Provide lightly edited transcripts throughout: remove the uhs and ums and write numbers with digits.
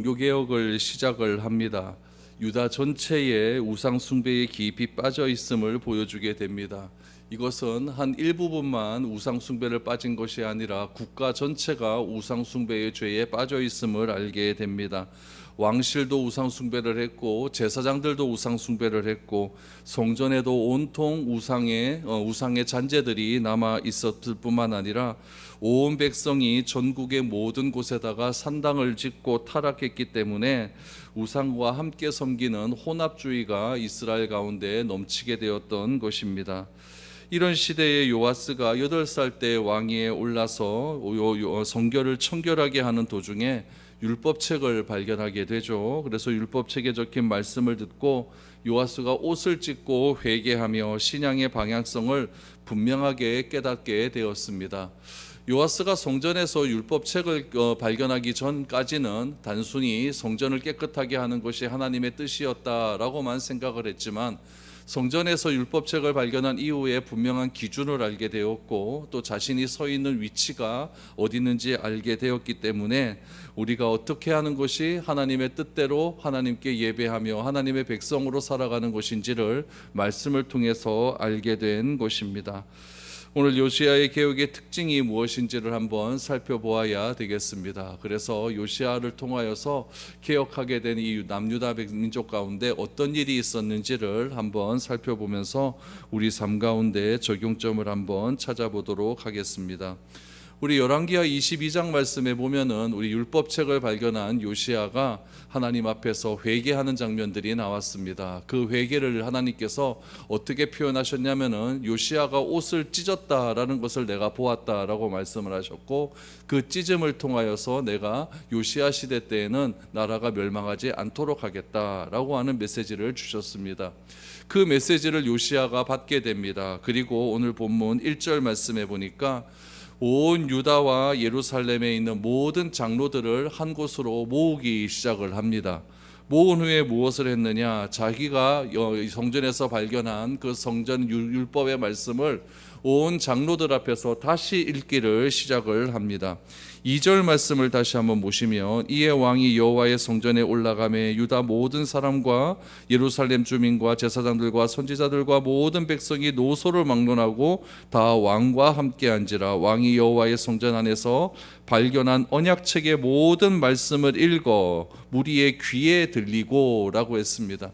종교개혁을 시작을 합니다. 유다 전체에 우상 숭배에 깊이 빠져 있음을 보여주게 됩니다. 이것은 한 일부분만 우상 숭배를 빠진 것이 아니라 국가 전체가 우상 숭배의 죄에 빠져 있음을 알게 됩니다. 왕실도 우상 숭배를 했고 제사장들도 우상 숭배를 했고 성전에도 온통 우상의 잔재들이 남아 있었을 뿐만 아니라 온 백성이 전국의 모든 곳에다가 산당을 짓고 타락했기 때문에 우상과 함께 섬기는 혼합주의가 이스라엘 가운데 넘치게 되었던 것입니다. 이런 시대에 요아스가 8살 때 왕위에 올라서 성결을 청결하게 하는 도중에 율법책을 발견하게 되죠. 그래서 율법책에 적힌 말씀을 듣고 요아스가 옷을 찢고 회개하며 신앙의 방향성을 분명하게 깨닫게 되었습니다. 요아스가 성전에서 율법책을 발견하기 전까지는 단순히 성전을 깨끗하게 하는 것이 하나님의 뜻이었다라고만 생각을 했지만 성전에서 율법책을 발견한 이후에 분명한 기준을 알게 되었고 또 자신이 서 있는 위치가 어디 있는지 알게 되었기 때문에 우리가 어떻게 하는 것이 하나님의 뜻대로 하나님께 예배하며 하나님의 백성으로 살아가는 것인지를 말씀을 통해서 알게 된 것입니다. 오늘 요시야의 개혁의 특징이 무엇인지를 한번 살펴보아야 되겠습니다. 그래서 요시야를 통하여서 개혁하게 된 이 남유다 민족 가운데 어떤 일이 있었는지를 한번 살펴보면서 우리 삶 가운데 적용점을 한번 찾아보도록 하겠습니다. 우리 열왕기하 22장 말씀에 보면은 우리 율법책을 발견한 요시야가 하나님 앞에서 회개하는 장면들이 나왔습니다. 그 회개를 하나님께서 어떻게 표현하셨냐면은 요시야가 옷을 찢었다라는 것을 내가 보았다라고 말씀을 하셨고 그 찢음을 통하여서 내가 요시야 시대 때에는 나라가 멸망하지 않도록 하겠다라고 하는 메시지를 주셨습니다. 그 메시지를 요시야가 받게 됩니다. 그리고 오늘 본문 1절 말씀에 보니까 온 유다와 예루살렘에 있는 모든 장로들을 한 곳으로 모으기 시작을 합니다. 모은 후에 무엇을 했느냐? 자기가 성전에서 발견한 그 성전 율법의 말씀을 온 장로들 앞에서 다시 읽기를 시작을 합니다. 2절 말씀을 다시 한번 보시면 이에 왕이 여호와의 성전에 올라가매 유다 모든 사람과 예루살렘 주민과 제사장들과 선지자들과 모든 백성이 노소를 막론하고 다 왕과 함께 앉으라. 왕이 여호와의 성전 안에서 발견한 언약책의 모든 말씀을 읽어 무리의 귀에 들리고 라고 했습니다.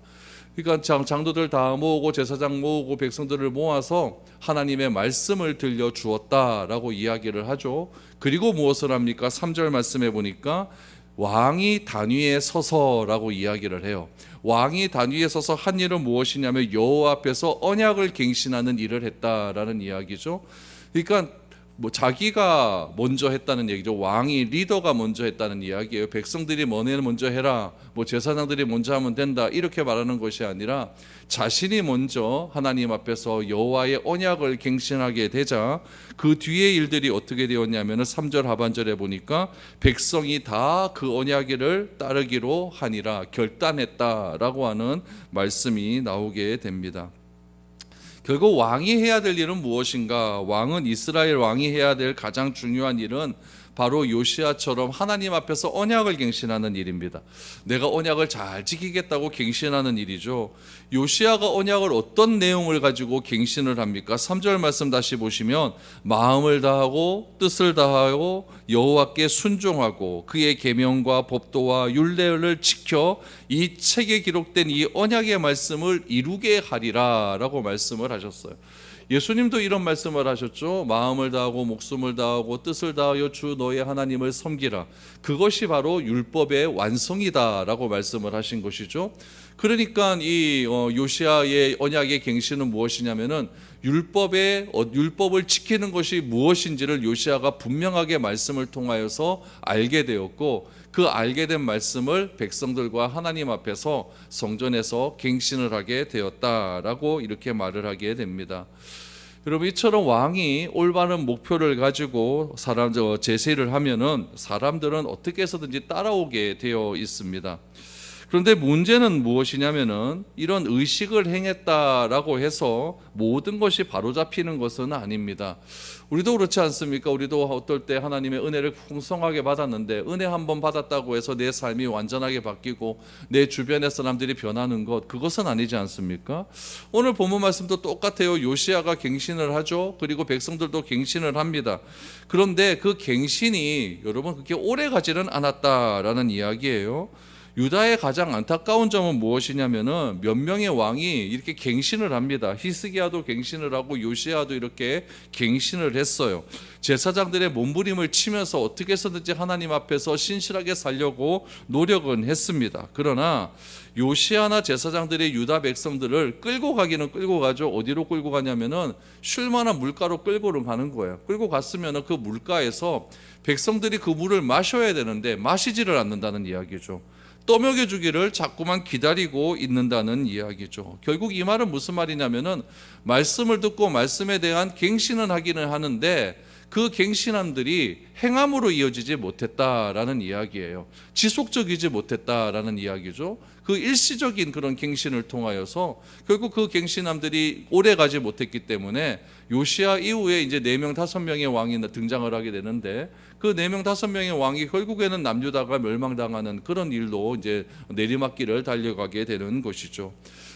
그러니까 장로들 다 모으고 제사장 모으고 백성들을 모아서 하나님의 말씀을 들려주었다라고 이야기를 하죠. 그리고 무엇을 합니까? 3절 말씀에 보니까 왕이 단위에 서서라고 이야기를 해요. 왕이 단위에 서서 한 일은 무엇이냐면 여호와 앞에서 언약을 갱신하는 일을 했다라는 이야기죠. 그러니까 자기가 먼저 했다는 얘기죠. 왕이 리더가 먼저 했다는 이야기예요. 백성들이 뭐네 먼저 해라, 제사장들이 먼저 하면 된다 이렇게 말하는 것이 아니라 자신이 먼저 하나님 앞에서 여호와의 언약을 갱신하게 되자 그 뒤의 일들이 어떻게 되었냐면 3절 하반절에 보니까 백성이 다 그 언약을 따르기로 하니라 결단했다라고 하는 말씀이 나오게 됩니다. 결국 왕이 해야 될 일은 무엇인가? 왕은 이스라엘 왕이 해야 될 가장 중요한 일은 바로 요시야처럼 하나님 앞에서 언약을 갱신하는 일입니다. 내가 언약을 잘 지키겠다고 갱신하는 일이죠. 요시야가 언약을 어떤 내용을 가지고 갱신을 합니까? 3절 말씀 다시 보시면 마음을 다하고 뜻을 다하고 여호와께 순종하고 그의 계명과 법도와 율례를 지켜 이 책에 기록된 이 언약의 말씀을 이루게 하리라 라고 말씀을 하셨어요. 예수님도 이런 말씀을 하셨죠. 마음을 다하고 목숨을 다하고 뜻을 다하여 주 너의 하나님을 섬기라. 그것이 바로 율법의 완성이다라고 말씀을 하신 것이죠. 그러니까 이 요시야의 언약의 갱신은 무엇이냐면은 율법을 지키는 것이 무엇인지를 요시야가 분명하게 말씀을 통하여서 알게 되었고 그 알게 된 말씀을 백성들과 하나님 앞에서 성전에서 갱신을 하게 되었다라고 이렇게 말을 하게 됩니다. 여러분 이처럼 왕이 올바른 목표를 가지고 제시를 하면은 사람들은 어떻게 해서든지 따라오게 되어 있습니다. 그런데 문제는 무엇이냐면은 이런 의식을 행했다라고 해서 모든 것이 바로잡히는 것은 아닙니다. 우리도 그렇지 않습니까? 우리도 어떨 때 하나님의 은혜를 풍성하게 받았는데 은혜 한 번 받았다고 해서 내 삶이 완전하게 바뀌고 내 주변의 사람들이 변하는 것, 그것은 아니지 않습니까? 오늘 본문 말씀도 똑같아요. 요시야가 갱신을 하죠. 그리고 백성들도 갱신을 합니다. 그런데 그 갱신이 여러분 그렇게 오래 가지는 않았다라는 이야기예요. 유다의 가장 안타까운 점은 무엇이냐면은 몇 명의 왕이 이렇게 갱신을 합니다. 히스기야도 갱신을 하고 요시야도 이렇게 갱신을 했어요. 제사장들의 몸부림을 치면서 어떻게 해서든지 하나님 앞에서 신실하게 살려고 노력은 했습니다. 그러나 요시야나 제사장들이 유다 백성들을 끌고 가기는 끌고 가죠. 어디로 끌고 가냐면은 쉴만한 물가로 끌고는 가는 거예요. 끌고 갔으면은 그 물가에서 백성들이 그 물을 마셔야 되는데 마시지를 않는다는 이야기죠. 떠먹여주기를 자꾸만 기다리고 있는다는 이야기죠. 결국 이 말은 무슨 말이냐면은 말씀을 듣고 말씀에 대한 갱신은 하기는 하는데 그 갱신함들이 행함으로 이어지지 못했다라는 이야기예요. 지속적이지 못했다라는 이야기죠. 그 일시적인 그런 갱신을 통하여서 결국 그 갱신함들이 오래 가지 못했기 때문에 요시야 이후에 이제 4명 5명의 왕이 등장을 하게 되는데 그 4명 5명의 왕이 결국에는 남유다가 멸망당하는 그런 일로 이제 내리막길을 달려가게 되는 것이죠.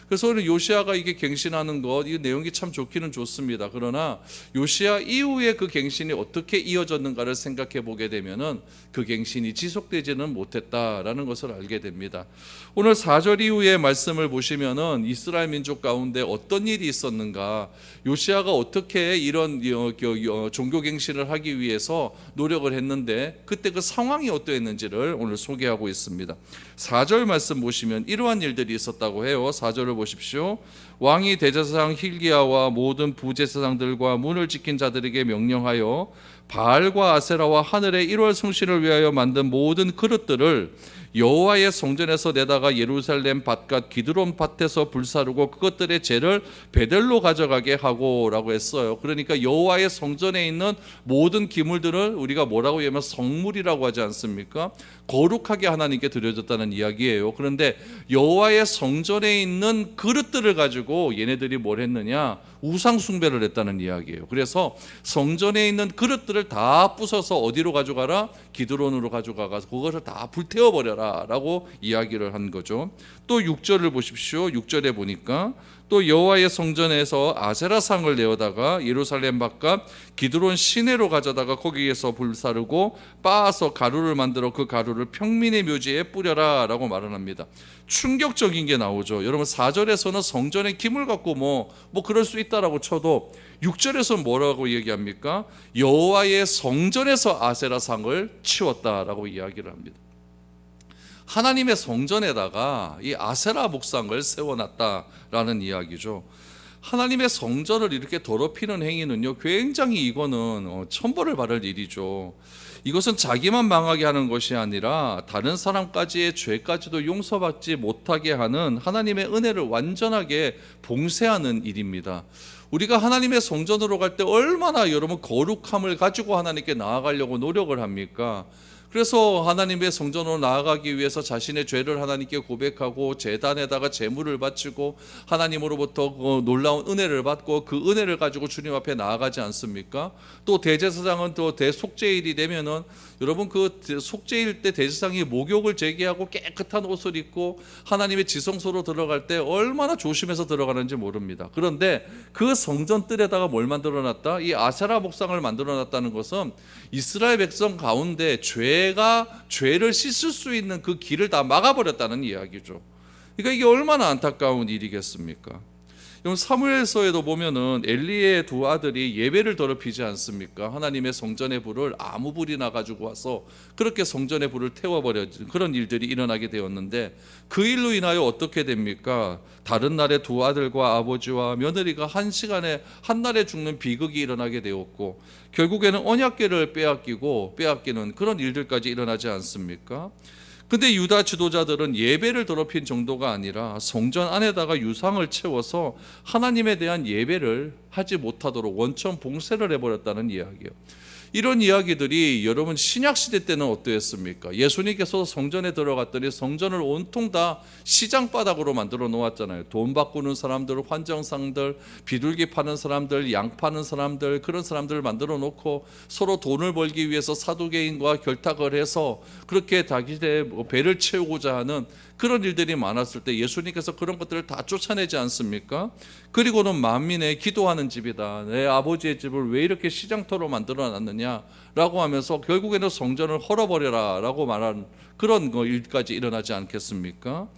그래서 오늘 요시야가 이게 갱신하는 것, 이 내용이 참 좋기는 좋습니다. 그러나 요시야 이후에 그 갱신이 어떻게 이어졌는가를 생각해 보게 되면은 그 갱신이 지속되지는 못했다라는 것을 알게 됩니다. 오늘 4절 이후의 말씀을 보시면은 이스라엘 민족 가운데 어떤 일이 있었는가, 요시야가 어떻게 이런 종교 갱신을 하기 위해서 노력을 했는데 그때 그 상황이 어떠했는지를 오늘 소개하고 있습니다. 4절 말씀 보시면 이러한 일들이 있었다고 해요. 4절을 보십시오. 왕이 대제사장 hil기야와 모든 부제사장들과 문을 지킨 자들에게 명령하여 바알과 아세라와 하늘의 1월 성신을 위하여 만든 모든 그릇들을 여호와의 성전에서 내다가 예루살렘 밭과 기드론 밭에서 불사르고 그것들의 재를 베델로 가져가게 하고라고 했어요. 그러니까 여호와의 성전에 있는 모든 기물들을 우리가 뭐라고 하면 성물이라고 하지 않습니까? 거룩하게 하나님께 드려졌다는 이야기예요. 그런데 여호와의 성전에 있는 그릇들을 가지고 얘네들이 뭘 했느냐? 우상 숭배를 했다는 이야기예요. 그래서 성전에 있는 그릇들을 다 부숴서 어디로 가져가라? 기드론으로 가져가서 그것을 다 불태워 버려라 라고 이야기를 한 거죠. 또 6절을 보십시오. 6절에 보니까 또 여호와의 성전에서 아세라상을 내어다가 예루살렘 바깥 기드론 시내로 가져다가 거기에서 불사르고 빻아서 가루를 만들어 그 가루를 평민의 묘지에 뿌려라 라고 말을 합니다. 충격적인 게 나오죠. 여러분 4절에서는 성전의 기물 갖고 뭐 그럴 수 있다라고 쳐도 6절에서 뭐라고 얘기합니까? 여호와의 성전에서 아세라상을 치웠다라고 이야기를 합니다. 하나님의 성전에다가 이 아세라 목상을 세워놨다라는 이야기죠. 하나님의 성전을 이렇게 더럽히는 행위는요, 굉장히 이거는 천벌을 받을 일이죠. 이것은 자기만 망하게 하는 것이 아니라 다른 사람까지의 죄까지도 용서받지 못하게 하는 하나님의 은혜를 완전하게 봉쇄하는 일입니다. 우리가 하나님의 성전으로 갈 때 얼마나 여러분 거룩함을 가지고 하나님께 나아가려고 노력을 합니까? 그래서 하나님의 성전으로 나아가기 위해서 자신의 죄를 하나님께 고백하고 제단에다가 제물을 바치고 하나님으로부터 놀라운 은혜를 받고 그 은혜를 가지고 주님 앞에 나아가지 않습니까? 또 대제사장은 또 대속죄일이 되면은 여러분 그 속죄일 때 대제사장이 목욕을 제기하고 깨끗한 옷을 입고 하나님의 지성소로 들어갈 때 얼마나 조심해서 들어가는지 모릅니다. 그런데 그 성전 뜰에다가 뭘 만들어놨다? 이 아세라 목상을 만들어놨다는 것은 이스라엘 백성 가운데 죄를 씻을 수 있는 그 길을 다 막아버렸다는 이야기죠. 그러니까 이게 얼마나 안타까운 일이겠습니까? 사무엘서에도 보면은 엘리의 두 아들이 예배를 더럽히지 않습니까? 하나님의 성전의 불을 아무 불이나 가지고 와서 그렇게 성전의 불을 태워버려 그런 일들이 일어나게 되었는데 그 일로 인하여 어떻게 됩니까? 다른 날에 두 아들과 아버지와 며느리가 한 날에 죽는 비극이 일어나게 되었고 결국에는 언약궤를 빼앗기는 그런 일들까지 일어나지 않습니까? 근데 유다 지도자들은 예배를 더럽힌 정도가 아니라 성전 안에다가 유상을 채워서 하나님에 대한 예배를 하지 못하도록 원천 봉쇄를 해버렸다는 이야기예요. 이런 이야기들이 여러분 신약 시대 때는 어떠했습니까? 예수님께서 성전에 들어갔더니 성전을 온통 다 시장 바닥으로 만들어 놓았잖아요. 돈 바꾸는 사람들, 환정상들, 비둘기 파는 사람들, 양 파는 사람들, 그런 사람들을 만들어 놓고 서로 돈을 벌기 위해서 사두개인과 결탁을 해서 그렇게 자기의 배를 채우고자 하는 그런 일들이 많았을 때 예수님께서 그런 것들을 다 쫓아내지 않습니까? 그리고는 만민의 기도하는 집이다. 내 아버지의 집을 왜 이렇게 시장터로 만들어 놨느냐라고 하면서 결국에는 성전을 헐어버려라 라고 말한 그런 일까지 일어나지 않겠습니까?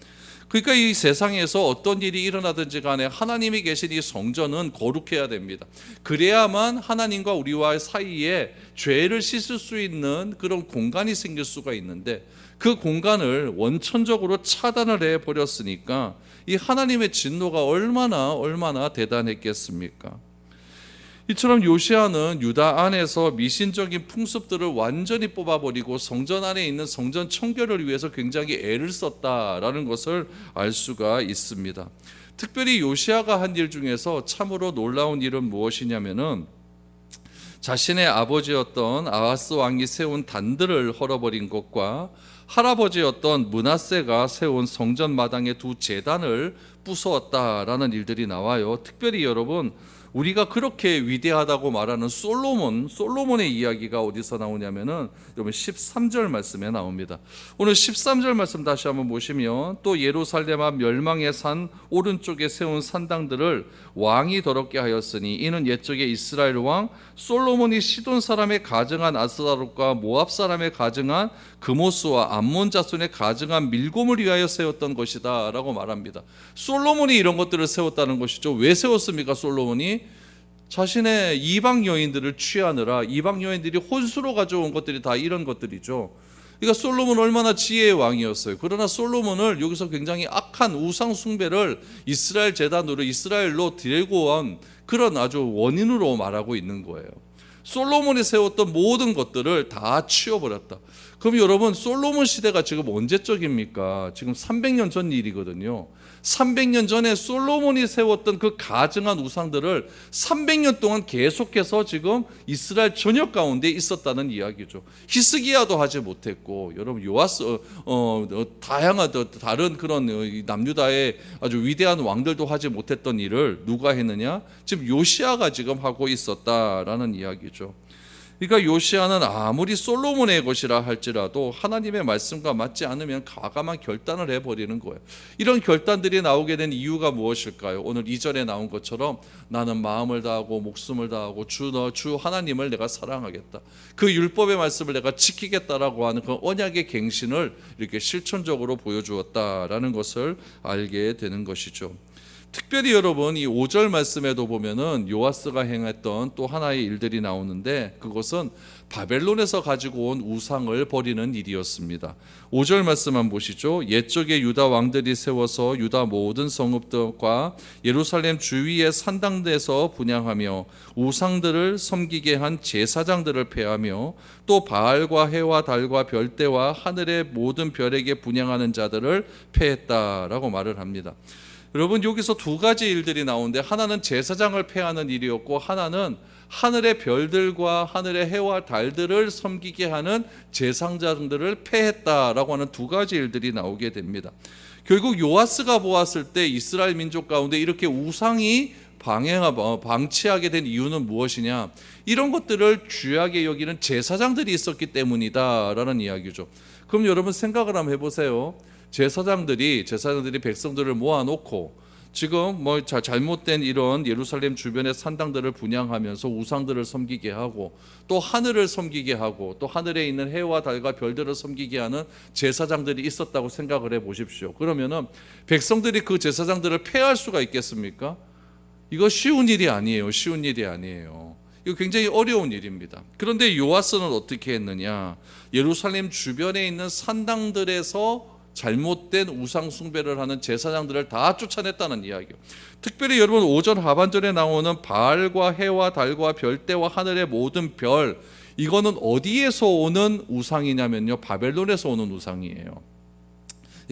그러니까 이 세상에서 어떤 일이 일어나든지 간에 하나님이 계신 이 성전은 거룩해야 됩니다. 그래야만 하나님과 우리와 사이에 죄를 씻을 수 있는 그런 공간이 생길 수가 있는데 그 공간을 원천적으로 차단을 해버렸으니까 이 하나님의 진노가 얼마나 대단했겠습니까? 이처럼 요시아는 유다 안에서 미신적인 풍습들을 완전히 뽑아버리고 성전 안에 있는 성전 청결을 위해서 굉장히 애를 썼다라는 것을 알 수가 있습니다. 특별히 요시아가 한 일 중에서 참으로 놀라운 일은 무엇이냐면은 자신의 아버지였던 아하스 왕이 세운 단들을 헐어버린 것과 할아버지였던 므낫세가 세운 성전 마당의 두 제단을 부수었다라는 일들이 나와요. 특별히 여러분, 우리가 그렇게 위대하다고 말하는 솔로몬의 이야기가 어디서 나오냐면은 여러분 13절 말씀에 나옵니다. 오늘 13절 말씀 다시 한번 보시면 또 예루살렘 앞 멸망의 산 오른쪽에 세운 산당들을 왕이 더럽게 하였으니 이는 옛적에 이스라엘 왕 솔로몬이 시돈 사람의 가증한 아스다롯과 모압 사람의 가증한 그모스와 암몬 자손의 가증한 밀곰을 위하여 세웠던 것이다 라고 말합니다. 솔로몬이 이런 것들을 세웠다는 것이죠. 왜 세웠습니까? 솔로몬이 자신의 이방 여인들을 취하느라, 이방 여인들이 혼수로 가져온 것들이 다 이런 것들이죠. 그러니까 솔로몬은 얼마나 지혜의 왕이었어요. 그러나 솔로몬을 여기서 굉장히 악한 우상 숭배를 이스라엘 제단으로 이스라엘로 데리고 온 그런 아주 원인으로 말하고 있는 거예요. 솔로몬이 세웠던 모든 것들을 다 치워버렸다. 그럼 여러분, 솔로몬 시대가 지금 언제적입니까? 지금 300년 전 일이거든요. 300년 전에 솔로몬이 세웠던 그 가증한 우상들을 300년 동안 계속해서 지금 이스라엘 전역 가운데 있었다는 이야기죠. 히스기야도 하지 못했고, 여러분 요아스 다양한 다른 그런 남유다의 아주 위대한 왕들도 하지 못했던 일을 누가 했느냐? 지금 요시아가 지금 하고 있었다라는 이야기죠. 그러니까 요시아는 아무리 솔로몬의 것이라 할지라도 하나님의 말씀과 맞지 않으면 과감한 결단을 해버리는 거예요. 이런 결단들이 나오게 된 이유가 무엇일까요? 오늘 2절에 나온 것처럼 나는 마음을 다하고 목숨을 다하고 주 하나님을 내가 사랑하겠다. 그 율법의 말씀을 내가 지키겠다라고 하는 그 언약의 갱신을 이렇게 실천적으로 보여주었다라는 것을 알게 되는 것이죠. 특별히 여러분 이 5절 말씀에도 보면은 요아스가 행했던 또 하나의 일들이 나오는데 그것은 바벨론에서 가지고 온 우상을 버리는 일이었습니다. 5절 말씀만 보시죠. 옛적에 유다 왕들이 세워서 유다 모든 성읍들과 예루살렘 주위의 산당대에서 분향하며 우상들을 섬기게 한 제사장들을 폐하며 또 바알과 해와 달과 별대와 하늘의 모든 별에게 분향하는 자들을 폐했다라고 말을 합니다. 여러분 여기서 두 가지 일들이 나오는데 하나는 제사장을 폐하는 일이었고 하나는 하늘의 별들과 하늘의 해와 달들을 섬기게 하는 제사장들을 폐했다라고 하는 두 가지 일들이 나오게 됩니다. 결국 요아스가 보았을 때 이스라엘 민족 가운데 이렇게 우상이 방치하게 된 이유는 무엇이냐? 이런 것들을 귀하게 여기는 제사장들이 있었기 때문이다라는 이야기죠. 그럼 여러분 생각을 한번 해보세요. 제사장들이 백성들을 모아놓고 지금 잘못된 이런 예루살렘 주변의 산당들을 분향하면서 우상들을 섬기게 하고 또 하늘을 섬기게 하고 또 하늘에 있는 해와 달과 별들을 섬기게 하는 제사장들이 있었다고 생각을 해보십시오. 그러면은 백성들이 그 제사장들을 폐할 수가 있겠습니까? 이거 쉬운 일이 아니에요. 이거 굉장히 어려운 일입니다. 그런데 요아스는 어떻게 했느냐? 예루살렘 주변에 있는 산당들에서 잘못된 우상 숭배를 하는 제사장들을 다 쫓아냈다는 이야기예요. 특별히 여러분 5절 하반절에 나오는 바알과 해와 달과 별대와 하늘의 모든 별, 이거는 어디에서 오는 우상이냐면요, 바벨론에서 오는 우상이에요.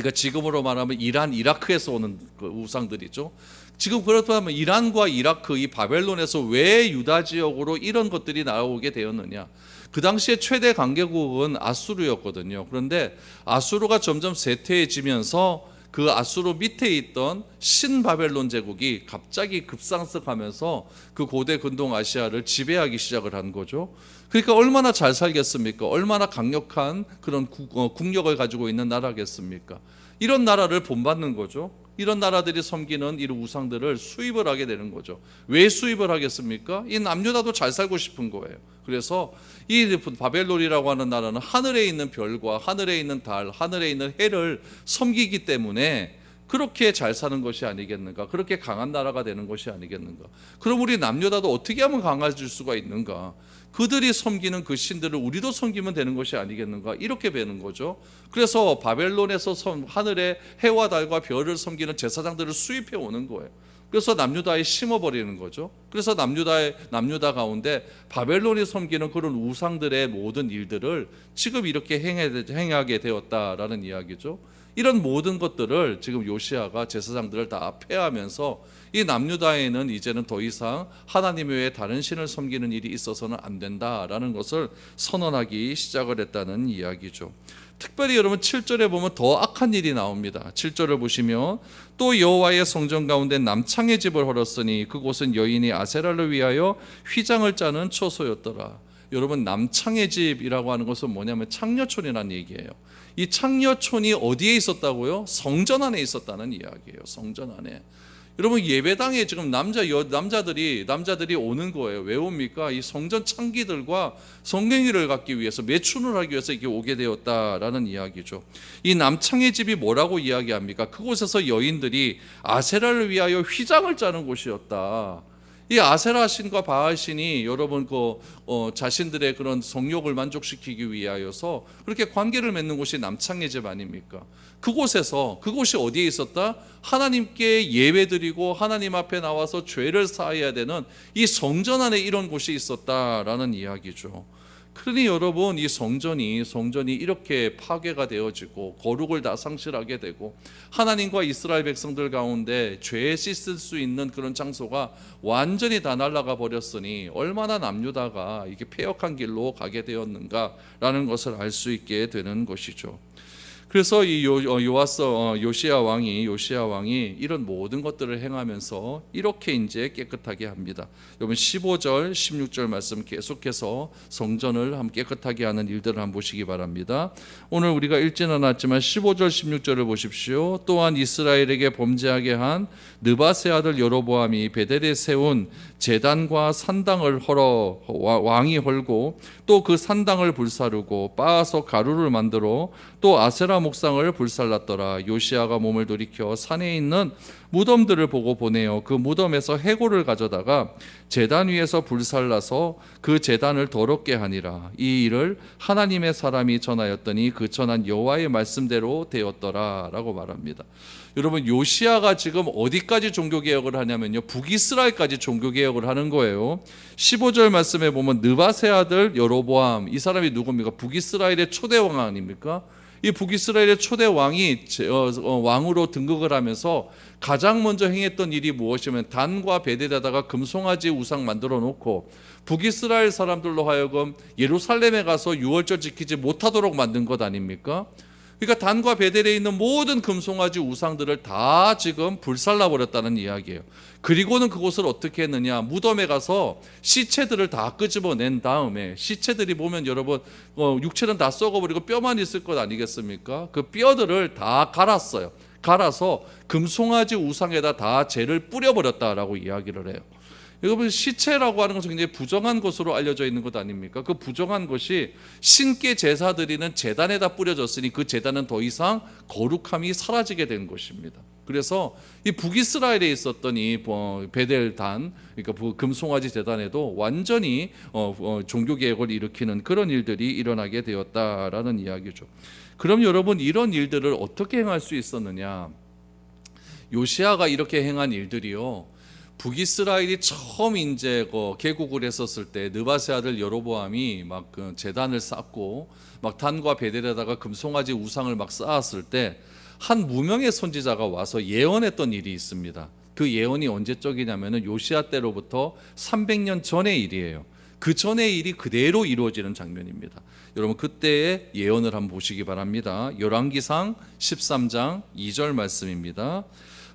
그러니까 지금으로 말하면 이란, 이라크에서 오는 그 우상들이죠. 지금 그렇다면 이란과 이라크, 이 바벨론에서 왜 유다 지역으로 이런 것들이 나오게 되었느냐? 그 당시에 최대 강대국은 아수르였거든요. 그런데 아수르가 점점 쇠퇴해지면서 그 아수르 밑에 있던 신바벨론 제국이 갑자기 급상승하면서 그 고대 근동 아시아를 지배하기 시작을 한 거죠. 그러니까 얼마나 잘 살겠습니까? 얼마나 강력한 그런 국력을 가지고 있는 나라겠습니까? 이런 나라를 본받는 거죠. 이런 나라들이 섬기는 이런 우상들을 수입을 하게 되는 거죠. 왜 수입을 하겠습니까? 이 남유다도 잘 살고 싶은 거예요. 그래서 이 바벨론이라고 하는 나라는 하늘에 있는 별과 하늘에 있는 달, 하늘에 있는 해를 섬기기 때문에 그렇게 잘 사는 것이 아니겠는가? 그렇게 강한 나라가 되는 것이 아니겠는가? 그럼 우리 남유다도 어떻게 하면 강해질 수가 있는가? 그들이 섬기는 그 신들을 우리도 섬기면 되는 것이 아니겠는가? 이렇게 되는 거죠. 그래서 바벨론에서 하늘의 해와 달과 별을 섬기는 제사장들을 수입해 오는 거예요. 그래서 남유다에 심어버리는 거죠. 그래서 남유다 가운데 바벨론이 섬기는 그런 우상들의 모든 일들을 지금 이렇게 행하게 되었다라는 이야기죠. 이런 모든 것들을 지금 요시야가 제사장들을 다 폐하면서 이 남유다에는 이제는 더 이상 하나님 외에 다른 신을 섬기는 일이 있어서는 안 된다라는 것을 선언하기 시작을 했다는 이야기죠. 특별히 여러분 7절에 보면 더 악한 일이 나옵니다. 7절을 보시면 또 여호와의 성전 가운데 남창의 집을 헐었으니 그곳은 여인이 아세라를 위하여 휘장을 짜는 처소였더라. 여러분 남창의 집이라고 하는 것은 뭐냐면 창녀촌이라는 얘기예요. 이 창녀촌이 어디에 있었다고요? 성전 안에 있었다는 이야기예요. 성전 안에. 여러분 예배당에 지금 남자들이 오는 거예요. 왜 옵니까? 이 성전 창기들과 성경일을 갖기 위해서 매춘을 하기 위해서 이렇게 오게 되었다라는 이야기죠. 이 남창의 집이 뭐라고 이야기합니까? 그곳에서 여인들이 아세라를 위하여 휘장을 짜는 곳이었다. 이 아세라 신과 바알 신이 여러분 자신들의 그런 성욕을 만족시키기 위하여서 그렇게 관계를 맺는 곳이 남창의 집 아닙니까? 그곳이 어디에 있었다? 하나님께 예배드리고 하나님 앞에 나와서 죄를 사해야 되는 이 성전 안에 이런 곳이 있었다라는 이야기죠. 그러니 여러분 이 성전이 이렇게 파괴가 되어지고 거룩을 다 상실하게 되고 하나님과 이스라엘 백성들 가운데 죄에 씻을 수 있는 그런 장소가 완전히 다 날아가 버렸으니 얼마나 남유다가 이게 패역한 길로 가게 되었는가라는 것을 알 수 있게 되는 것이죠. 그래서 이 요시야 왕이 이런 모든 것들을 행하면서 이렇게 이제 깨끗하게 합니다. 여러분 15절, 16절 말씀 계속해서 성전을 깨끗하게 하는 일들을 한번 보시기 바랍니다. 오늘 우리가 읽지는 않았지만 15절, 16절을 보십시오. 또한 이스라엘에게 범죄하게 한 느바세 아들 여로보암이 베델에 세운 제단과 산당을 왕이 헐고 또 그 산당을 불사르고 빻아서 가루를 만들어 또 아세라 목상을 불살랐더라. 요시야가 몸을 돌이켜 산에 있는 무덤들을 보고 보내어 그 무덤에서 해골을 가져다가 제단 위에서 불살라서 그 제단을 더럽게 하니라. 이 일을 하나님의 사람이 전하였더니 그 전한 여호와의 말씀대로 되었더라라고 말합니다. 여러분 요시야가 지금 어디까지 종교개혁을 하냐면요, 북이스라엘까지 종교개혁을 하는 거예요. 15절 말씀에 보면 느바세 아들 여로보암, 이 사람이 누굽니까? 북이스라엘의 초대 왕 아닙니까? 이 북이스라엘의 초대 왕이 왕으로 등극을 하면서 가장 먼저 행했던 일이 무엇이냐면 단과 베델에다가 금송아지 우상 만들어 놓고 북이스라엘 사람들로 하여금 예루살렘에 가서 유월절 지키지 못하도록 만든 것 아닙니까? 그러니까 단과 베델에 있는 모든 금송아지 우상들을 다 지금 불살라 버렸다는 이야기예요. 그리고는 그곳을 어떻게 했느냐, 무덤에 가서 시체들을 다 끄집어낸 다음에, 시체들이 보면 여러분 육체는 다 썩어버리고 뼈만 있을 것 아니겠습니까? 그 뼈들을 다 갈았어요. 갈아서 금송아지 우상에다 다 재를 뿌려버렸다라고 이야기를 해요. 여러분 시체라고 하는 것은 굉장히 부정한 것으로 알려져 있는 것 아닙니까? 그 부정한 것이 신께 제사 드리는 제단에다 뿌려졌으니 그 제단은 더 이상 거룩함이 사라지게 된 것입니다. 그래서 이 북이스라엘에 있었던 이 베델단, 그러니까 금송아지 제단에도 완전히 종교개혁을 일으키는 그런 일들이 일어나게 되었다라는 이야기죠. 그럼 여러분 이런 일들을 어떻게 행할 수 있었느냐? 요시야가 이렇게 행한 일들이요, 북이스라엘이 처음 이제 개국을 했었을 때 느바세 아들 여로보암이 막 그 제단을 쌓고 막 단과 베델에다가 금송아지 우상을 막 쌓았을 때 한 무명의 선지자가 와서 예언했던 일이 있습니다. 그 예언이 언제적이냐면은 요시야 때로부터 300년 전의 일이에요. 그 전의 일이 그대로 이루어지는 장면입니다. 여러분 그때의 예언을 한번 보시기 바랍니다. 열왕기상 13장 2절 말씀입니다.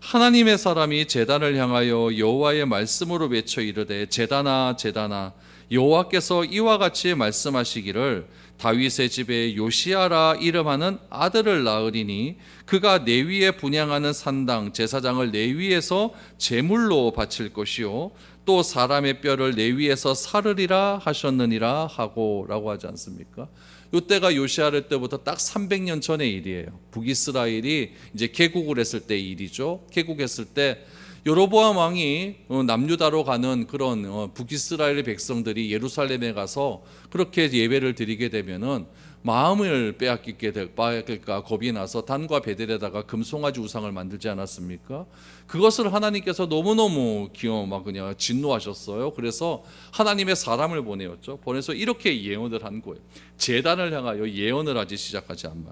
하나님의 사람이 제단을 향하여 여호와의 말씀으로 외쳐 이르되 제단아 제단아 여호와께서 이와 같이 말씀하시기를 다윗의 집에 요시야라 이름하는 아들을 낳으리니 그가 내 위에 분향하는 산당 제사장을 내 위에서 제물로 바칠 것이요 또 사람의 뼈를 내 위에서 사르리라 하셨느니라 하고 라고 하지 않습니까? 이때가 요시야 때부터 딱 300년 전의 일이에요. 북이스라엘이 이제 개국을 했을 때 일이죠. 개국했을 때 여로보암 왕이 남유다로 가는 그런 북이스라엘의 백성들이 예루살렘에 가서 그렇게 예배를 드리게 되면은 마음을 빼앗길까 겁이 나서 단과 베델에다가 금송아지 우상을 만들지 않았습니까? 그것을 하나님께서 너무너무 그냥 진노하셨어요. 그래서 하나님의 사람을 보내었죠. 보내서 이렇게 예언을 한 거예요. 제단을 향하여 예언을 하지 시작하지 않나.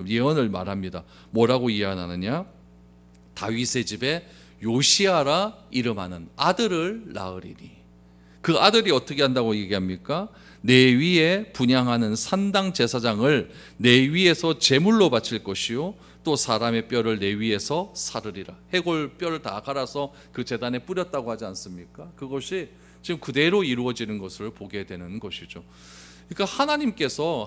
예언을 말합니다. 뭐라고 예언하느냐? 다윗의 집에 요시야라 이름하는 아들을 낳으리니. 그 아들이 어떻게 한다고 얘기합니까? 내 위에 분향하는 산당 제사장을 내 위에서 제물로 바칠 것이요 또 사람의 뼈를 내 위에서 사르리라. 해골 뼈를 다 갈아서 그 제단에 뿌렸다고 하지 않습니까? 그것이 지금 그대로 이루어지는 것을 보게 되는 것이죠. 그러니까 하나님께서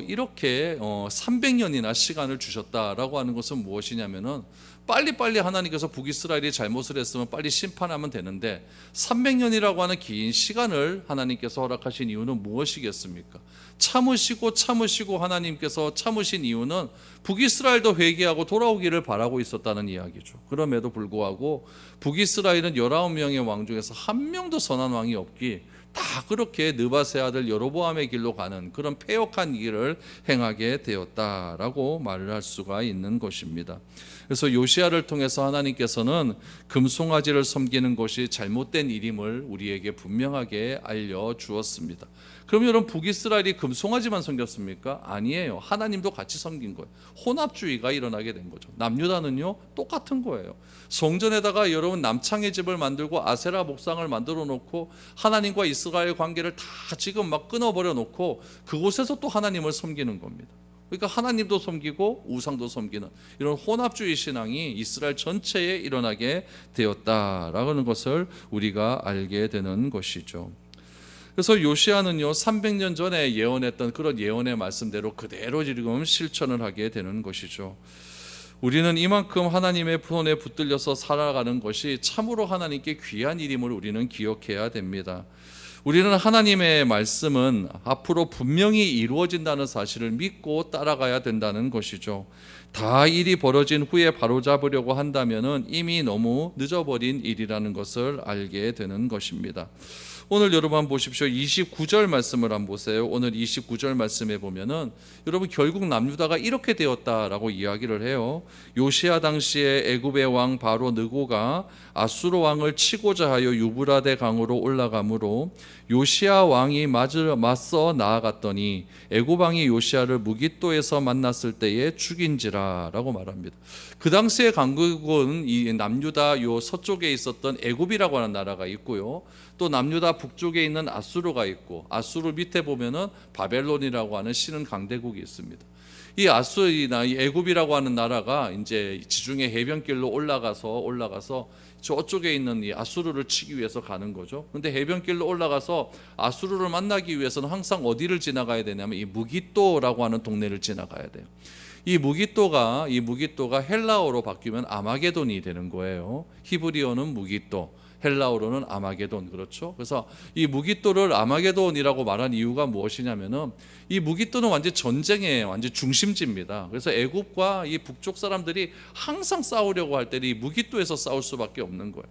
이렇게 300년이나 시간을 주셨다라고 하는 것은 무엇이냐면은 빨리빨리 하나님께서 북이스라엘이 잘못을 했으면 빨리 심판하면 되는데 300년이라고 하는 긴 시간을 하나님께서 허락하신 이유는 무엇이겠습니까? 참으시고 하나님께서 참으신 이유는 북이스라엘도 회개하고 돌아오기를 바라고 있었다는 이야기죠. 그럼에도 불구하고 북이스라엘은 19명의 왕 중에서 한 명도 선한 왕이 없기 다 그렇게 느밧의 아들 여로보암의 길로 가는 그런 패역한 길을 행하게 되었다라고 말을 할 수가 있는 것입니다. 그래서 요시야를 통해서 하나님께서는 금송아지를 섬기는 것이 잘못된 일임을 우리에게 분명하게 알려주었습니다. 그럼 여러분 북이스라엘이 금송아지만 섬겼습니까? 아니에요. 하나님도 같이 섬긴 거예요. 혼합주의가 일어나게 된 거죠. 남유다는요 똑같은 거예요. 성전에다가 여러분 남창의 집을 만들고 아세라 목상을 만들어 놓고 하나님과 이스라엘 관계를 다 지금 막 끊어버려 놓고 그곳에서 또 하나님을 섬기는 겁니다. 그러니까 하나님도 섬기고 우상도 섬기는 이런 혼합주의 신앙이 이스라엘 전체에 일어나게 되었다라는 것을 우리가 알게 되는 것이죠. 그래서 요시야는요 300년 전에 예언했던 그런 예언의 말씀대로 그대로 지금 실천을 하게 되는 것이죠. 우리는 이만큼 하나님의 손에 붙들려서 살아가는 것이 참으로 하나님께 귀한 일임을 우리는 기억해야 됩니다. 우리는 하나님의 말씀은 앞으로 분명히 이루어진다는 사실을 믿고 따라가야 된다는 것이죠. 다 일이 벌어진 후에 바로잡으려고 한다면 이미 너무 늦어버린 일이라는 것을 알게 되는 것입니다. 오늘 여러분 한번 보십시오. 29절 말씀을 한번 보세요. 오늘 29절 말씀에 보면은 여러분 결국 남유다가 이렇게 되었다라고 이야기를 해요. 요시야 당시에 애굽의 왕 바로 느고가 아수르 왕을 치고자 하여 유브라데 강으로 올라가므로 요시야 왕이 맞서 나아갔더니 애굽 왕이 요시야를 무깃도에서 만났을 때에 죽인지라라고 말합니다. 그 당시에 강국은 이 남유다 요 서쪽에 있었던 애굽이라고 하는 나라가 있고요. 또 남유다 북쪽에 있는 아수르가 있고 아수르 밑에 보면은 바벨론이라고 하는 신흥 강대국이 있습니다. 이 아수르나 이 애굽이라고 하는 나라가 이제 지중해 해변길로 올라가서 저쪽에 있는 이 아수르를 치기 위해서 가는 거죠. 근데 해변길로 올라가서 아수르를 만나기 위해서는 항상 어디를 지나가야 되냐면 이 무깃도라고 하는 동네를 지나가야 돼요. 이 무깃도가 헬라어로 바뀌면 아마게돈이 되는 거예요. 히브리어는 무깃도, 헬라어로는 아마게돈, 그렇죠? 그래서 이 무깃도를 아마게돈이라고 말한 이유가 무엇이냐면은 이 무깃도는 완전 전쟁의 완전 중심지입니다. 그래서 애굽과 이 북쪽 사람들이 항상 싸우려고 할 때는 이 무깃도에서 싸울 수밖에 없는 거예요.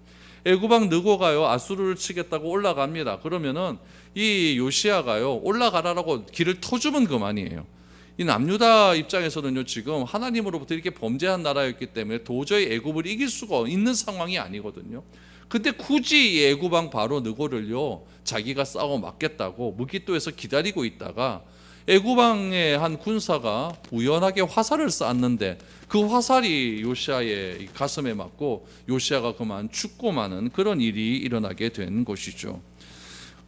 애굽 왕 느고가요 아수르를 치겠다고 올라갑니다. 그러면은 이 요시야가요 올라가라라고 길을 터주면 그만이에요. 이 남유다 입장에서는요 지금 하나님으로부터 이렇게 범죄한 나라였기 때문에 도저히 애굽을 이길 수가 있는 상황이 아니거든요. 근데 굳이 이 애굽 왕 바로 느고를요 자기가 싸워 맞겠다고 무깃도에서 기다리고 있다가 애굽 왕의 한 군사가 우연하게 화살을 쐈는데 그 화살이 요시아의 가슴에 맞고 요시아가 그만 죽고 마는 그런 일이 일어나게 된 것이죠.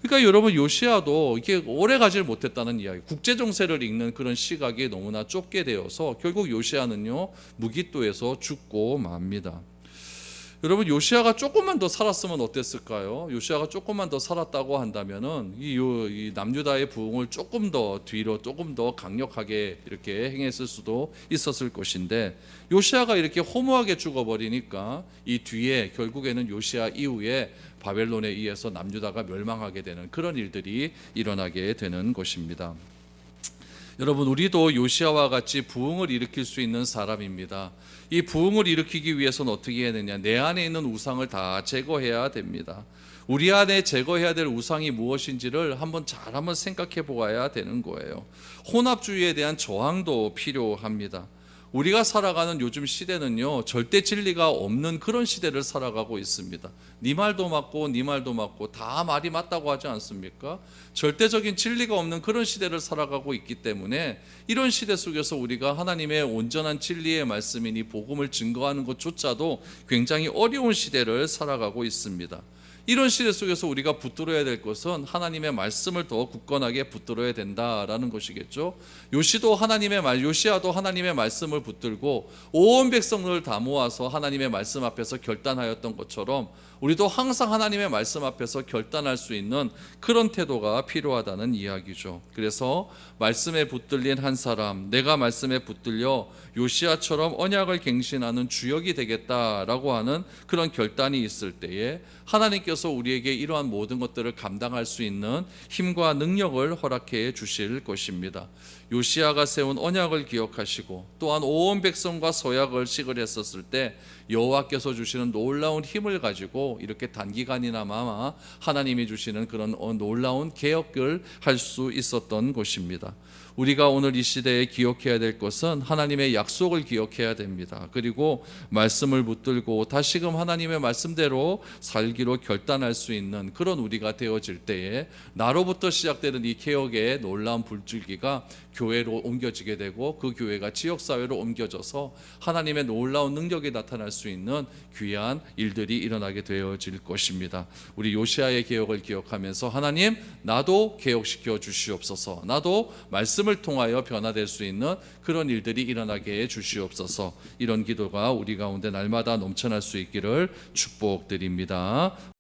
그러니까 여러분, 요시아도 이게 오래 가질 못했다는 이야기, 국제 정세를 읽는 그런 시각이 너무나 좁게 되어서 결국 요시아는요 무기또에서 죽고 맙니다. 여러분, 요시아가 조금만 더 살았으면 어땠을까요? 요시아가 조금만 더 살았다고 한다면은 이 남유다의 부흥을 조금 더 뒤로 조금 더 강력하게 이렇게 행했을 수도 있었을 것인데, 요시아가 이렇게 허무하게 죽어버리니까 이 뒤에 결국에는 요시아 이후에 바벨론에 의해서 남유다가 멸망하게 되는 그런 일들이 일어나게 되는 것입니다. 여러분, 우리도 요시아와 같이 부흥을 일으킬 수 있는 사람입니다. 이 부흥을 일으키기 위해서는 어떻게 해야 되냐? 내 안에 있는 우상을 다 제거해야 됩니다. 우리 안에 제거해야 될 우상이 무엇인지를 한번 생각해 보아야 되는 거예요. 혼합주의에 대한 저항도 필요합니다. 우리가 살아가는 요즘 시대는요, 절대 진리가 없는 그런 시대를 살아가고 있습니다. 네 말도 맞고 네 말도 맞고 다 말이 맞다고 하지 않습니까? 절대적인 진리가 없는 그런 시대를 살아가고 있기 때문에 이런 시대 속에서 우리가 하나님의 온전한 진리의 말씀인 이 복음을 증거하는 것조차도 굉장히 어려운 시대를 살아가고 있습니다. 이런 시대 속에서 우리가 붙들어야 될 것은 하나님의 말씀을 더 굳건하게 붙들어야 된다라는 것이겠죠. 요시아도 하나님의 말씀을 붙들고 온 백성을 다 모아서 하나님의 말씀 앞에서 결단하였던 것처럼 우리도 항상 하나님의 말씀 앞에서 결단할 수 있는 그런 태도가 필요하다는 이야기죠. 그래서 말씀에 붙들린 한 사람, 내가 말씀에 붙들려 요시아처럼 언약을 갱신하는 주역이 되겠다라고 하는 그런 결단이 있을 때에 하나님께서 우리에게 이러한 모든 것들을 감당할 수 있는 힘과 능력을 허락해 주실 것입니다. 요시아가 세운 언약을 기억하시고 또한 온 백성과 서약을 시글했었을 때 여호와께서 주시는 놀라운 힘을 가지고 이렇게 단기간이나마 하나님이 주시는 그런 놀라운 개혁을 할 수 있었던 것입니다. 우리가 오늘 이 시대에 기억해야 될 것은 하나님의 약속을 기억해야 됩니다. 그리고 말씀을 붙들고 다시금 하나님의 말씀대로 살기로 결단할 수 있는 그런 우리가 되어질 때에 나로부터 시작되는 이 개혁의 놀라운 불줄기가 교회로 옮겨지게 되고 그 교회가 지역사회로 옮겨져서 하나님의 놀라운 능력이 나타날 수 있는 귀한 일들이 일어나게 되어질 것입니다. 우리 요시아의 개혁을 기억하면서 하나님, 나도 개혁시켜 주시옵소서, 나도 말씀을 통하여 변화될 수 있는 그런 일들이 일어나게 해 주시옵소서, 이런 기도가 우리 가운데 날마다 넘쳐날 수 있기를 축복드립니다.